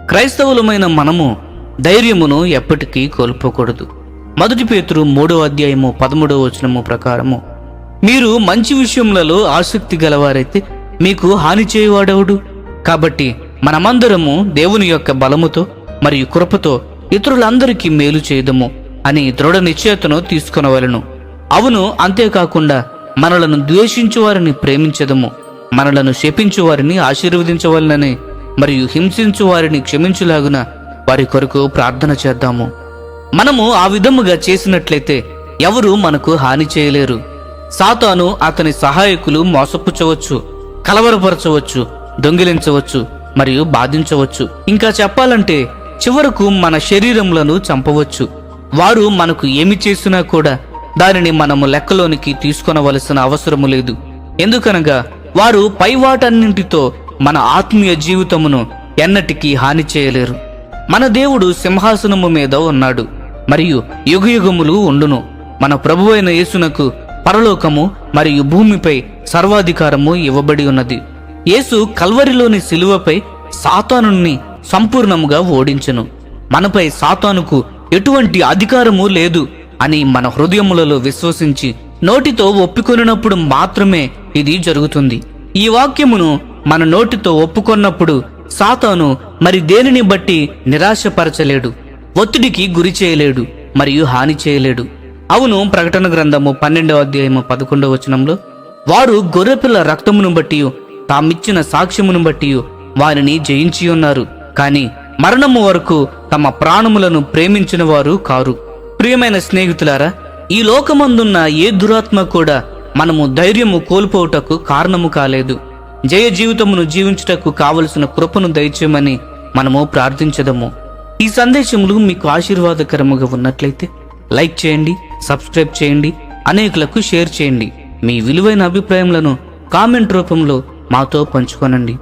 క్రైస్తవులమైన మనము ధైర్యమును ఎప్పటికీ కోల్పోకూడదు. 1 పేతురు 3:13 ప్రకారము, మీరు మంచి విషయములలో ఆసక్తి గలవారైతే మీకు హాని చేయవాడెవడు? కాబట్టి మనమందరము దేవుని యొక్క బలముతో మరియు కృపతో ఇతరులందరికీ మేలు చేయదము అని దృఢ నిశ్చయతను తీసుకొనవలెను. అవును, అంతేకాకుండా మనలను ద్వేషించు వారిని ప్రేమించదము, మనలను శపించు వారిని ఆశీర్వదించవలనని మరియు హింసించు వారిని క్షమించులాగున వారి కొరకు ప్రార్థన చేద్దాము. మనము ఆ విధముగా చేసినట్లయితే ఎవరు మనకు హాని చేయలేరు. సాతాను అతని సహాయకులు మోసపుచ్చవచ్చు, కలవరపరచవచ్చు, దొంగిలించవచ్చు మరియు బాధించవచ్చు. ఇంకా చెప్పాలంటే చివరకు మన శరీరములను చంపవచ్చు. వారు మనకు ఏమి చేసినా కూడా దానిని మనము లెక్కలోనికి తీసుకొనవలసిన అవసరము లేదు. ఎందుకనగా వారు పైవాటన్నింటితో మన ఆత్మీయ జీవితమును ఎన్నటికీ హాని చేయలేరు. మన దేవుడు సింహాసనము మీద ఉన్నాడు మరియు యుగయుగములు ఉండును. మన ప్రభువైన యేసునకు పరలోకము మరియు భూమిపై సర్వాధికారము ఇవ్వబడి ఉన్నది. యేసు కల్వరిలోని శిలువపై సాతానుని సంపూర్ణముగా ఓడించెను. మనపై సాతానుకు ఎటువంటి అధికారము లేదు అని మన హృదయములలో విశ్వసించి నోటితో ఒప్పుకొనినప్పుడు మాత్రమే ఇది జరుగుతుంది. ఈ వాక్యమును మన నోటితో ఒప్పుకొన్నప్పుడు సాతాను మరి దేనిని బట్టి నిరాశపరచలేడు, ఒత్తిడికి గురి చేయలేడు మరియు హాని చేయలేడు. అవును, ప్రకటన గ్రంథము 12:11 వారు గొర్రెపిల్ల రక్తమును బట్టి తామిచ్చిన సాక్ష్యమును బట్టి వారిని జయించి ఉన్నారు, కాని మరణము వరకు తమ ప్రాణములను ప్రేమించిన వారు కారు. ప్రియమైన స్నేహితులారా, ఈ లోకమందున్న ఏ దురాత్మ కూడా మనము ధైర్యము కోల్పోవుటకు కారణము కాలేదు. జయ జీవితమును జీవించుటకు కావలసిన కృపను దయచేయమని మనము ప్రార్థించదము. ఈ సందేశములు మీకు ఆశీర్వాదకరముగా ఉన్నట్లయితే లైక్ చేయండి, సబ్స్క్రైబ్ చేయండి, అనేకులకు షేర్ చేయండి. మీ విలువైన అభిప్రాయములను కామెంట్ రూపంలో మాతో పంచుకోనండి.